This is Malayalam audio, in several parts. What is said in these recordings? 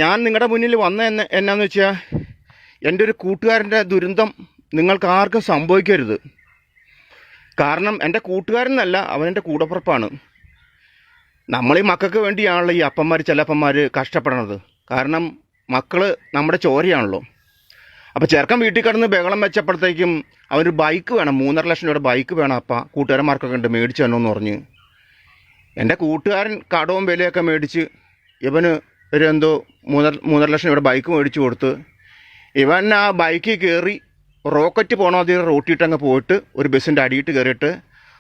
ഞാൻ നിങ്ങളുടെ മുന്നിൽ എന്നാന്ന് വെച്ചാൽ എൻ്റെ ഒരു കൂട്ടുകാരൻ്റെ ദുരന്തം നിങ്ങൾക്ക് ആർക്കും സംഭവിക്കരുത്. കാരണം എൻ്റെ കൂട്ടുകാരനല്ല, അവനെൻ്റെ കൂടപ്പുറപ്പാണ്. നമ്മളീ മക്കൾക്ക് വേണ്ടിയാണല്ലോ ഈ ചിലപ്പന്മാർ കഷ്ടപ്പെടണത്. കാരണം മക്കൾ നമ്മുടെ ചോരയാണല്ലോ. അപ്പോൾ ചെറുക്കൻ വീട്ടിൽ കിടന്ന് ബഹളം വെച്ചപ്പോഴത്തേക്കും അവനൊരു ബൈക്ക് വേണം, 3.5 ലക്ഷം രൂപയുടെ ബൈക്ക് വേണം. കൂട്ടുകാരന്മാർക്കൊക്കെ ഉണ്ട്, മേടിച്ചു തന്നെന്ന് പറഞ്ഞ് എൻ്റെ കൂട്ടുകാരൻ കടവും വിലയൊക്കെ മേടിച്ച് ഇവന് ഒരു എന്തോ 3.5 ലക്ഷം രൂപയുടെ ബൈക്ക് മേടിച്ചു കൊടുത്ത് ഇവൻ ആ ബൈക്കിൽ കയറി റോക്കറ്റ് പോകണ മാതിരി റോട്ടിയിട്ടങ്ങ് പോയിട്ട് ഒരു ബസ്സിൻ്റെ അടിയിട്ട് കയറിയിട്ട്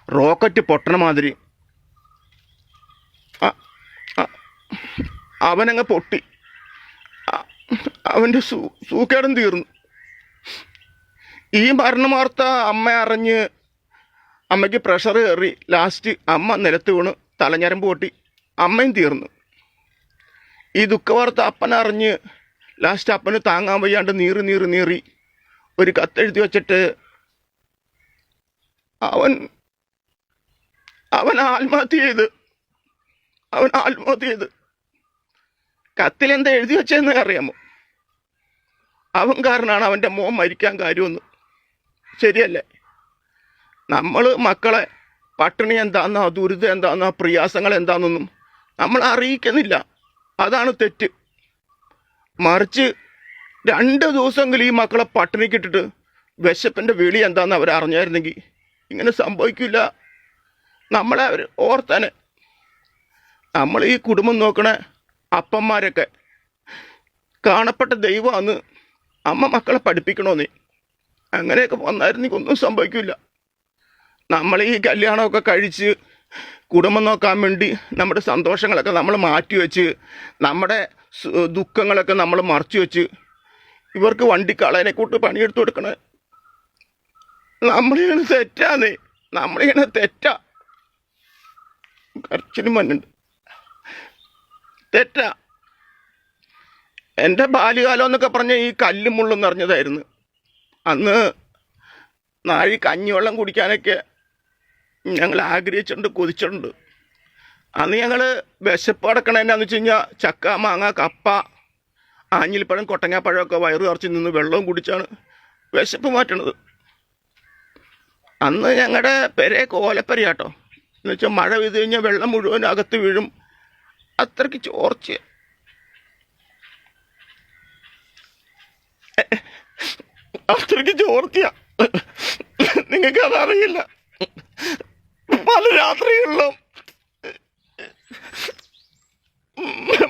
റോക്കറ്റ് പൊട്ടണ മാതിരി അവനങ്ങ് പൊട്ടി. അവൻ്റെ സൂക്കേടും തീർന്നു. ഈ മരണവാർത്ത അമ്മ അറിഞ്ഞ് അമ്മയ്ക്ക് പ്രഷർ കയറി. ലാസ്റ്റ് അമ്മ നിലത്ത് വീണ് തലഞ്ഞരമ്പ് പൊട്ടി, അമ്മയും തീർന്നു. ഈ ദുഃഖവാർത്ത അപ്പനറിഞ്ഞ് ലാസ്റ്റ് അപ്പന് താങ്ങാൻ വയ്യാണ്ട് നീറി ഒരു കത്തെഴുതി വച്ചിട്ട് അവൻ ആത്മഹത്യ ചെയ്ത് കത്തിലെന്താ എഴുതി വെച്ചതെന്ന് അറിയാമോ? അവൻ കാരണമാണ് അവൻ്റെ മോൻ മരിക്കാൻ കാര്യമൊന്നും. ശരിയല്ലേ? നമ്മൾ മക്കളെ പട്ടിണി എന്താണെന്നോ ദുരിതം എന്താണെന്നോ പ്രയാസങ്ങൾ എന്താണെന്നൊന്നും നമ്മൾ അറിയിക്കുന്നില്ല. അതാണ് തെറ്റ്. മറിച്ച് 2 ദിവസമെങ്കിലും ഈ മക്കളെ പട്ടിണിക്കിട്ടിട്ട് വിശപ്പിൻ്റെ വിളി എന്താണെന്ന് അവർ അറിഞ്ഞായിരുന്നെങ്കിൽ ഇങ്ങനെ സംഭവിക്കില്ല. നമ്മളെ അവർ ഓർത്താനെ. നമ്മൾ ഈ കുടുംബം നോക്കണ അപ്പന്മാരൊക്കെ കാണപ്പെട്ട ദൈവമാണ്. അമ്മ മക്കളെ പഠിപ്പിക്കണമെന്നേ. അങ്ങനെയൊക്കെ വന്നായിരുന്നെങ്കിൽ ഒന്നും സംഭവിക്കില്ല. നമ്മൾ ഈ കല്യാണമൊക്കെ കഴിച്ച് കുടുംബം നോക്കാൻ വേണ്ടി നമ്മുടെ സന്തോഷങ്ങളൊക്കെ നമ്മൾ മാറ്റിവെച്ച് നമ്മുടെ ദുഃഖങ്ങളൊക്കെ നമ്മൾ മറച്ചു വെച്ച് ഇവർക്ക് വണ്ടിക്കാളനെ കൂട്ട് പണിയെടുത്ത് കൊടുക്കണേ. നമ്മളിങ്ങനെ തെറ്റാന്നേ, നമ്മളിങ്ങനെ തെറ്റാ. കരച്ചിലും മണ്ണുണ്ട്. തെറ്റാ. എൻ്റെ ബാല്യകാലം എന്നൊക്കെ പറഞ്ഞ ഈ കല്ലും മുള്ളും നിറഞ്ഞതായിരുന്നു. അന്ന് നാഴി കഞ്ഞിവെള്ളം കുടിക്കാനൊക്കെ ഞങ്ങൾ ആഗ്രഹിച്ചിട്ടുണ്ട്, കൊതിച്ചിട്ടുണ്ട്. അന്ന് ഞങ്ങൾ വിശപ്പ് അടക്കണ എന്നാന്ന് വെച്ച് കഴിഞ്ഞാൽ ചക്ക, മാങ്ങ, കപ്പ, ആഞ്ഞിലിപ്പഴം, കൊട്ടങ്ങാപ്പഴമൊക്കെ വയറ് നിറച്ച് നിന്ന് വെള്ളവും കുടിച്ചാണ് വിശപ്പ് മാറ്റണത്. അന്ന് ഞങ്ങളുടെ പെരെ കോലപ്പരയാട്ടോ. എന്ന് വെച്ചാൽ മഴ പെയ്ത് കഴിഞ്ഞാൽ വെള്ളം മുഴുവൻ അകത്ത് വീഴും. അത്രയ്ക്ക് ചോർച്ച. നിങ്ങൾക്ക് അതറിയില്ല. പല രാത്രികളിലും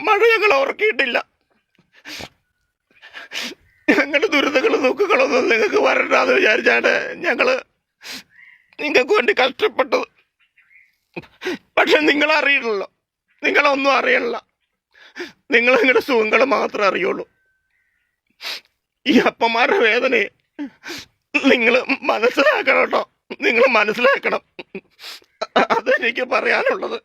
മഴ ഞങ്ങൾ ഓർക്കിയിട്ടില്ല. ഞങ്ങളുടെ ദുരിതങ്ങളും ദുഃഖങ്ങളൊന്നും നിങ്ങൾക്ക് വരണ്ടാന്ന് വിചാരിച്ചാണ് നിങ്ങൾക്ക് വേണ്ടി കഷ്ടപ്പെട്ടത്. പക്ഷെ നിങ്ങളറിയില്ലല്ലോ, നിങ്ങളൊന്നും അറിയണില്ല. നിങ്ങൾ നിങ്ങളുടെ സുഖങ്ങൾ മാത്രമേ അറിയുള്ളൂ. ഈ അപ്പന്മാരുടെ വേദനയെ നിങ്ങൾ മനസ്സിലാക്കണം കേട്ടോ. നിങ്ങൾ മനസ്സിലാക്കണം. അതെനിക്ക് പറയാനുള്ളത്.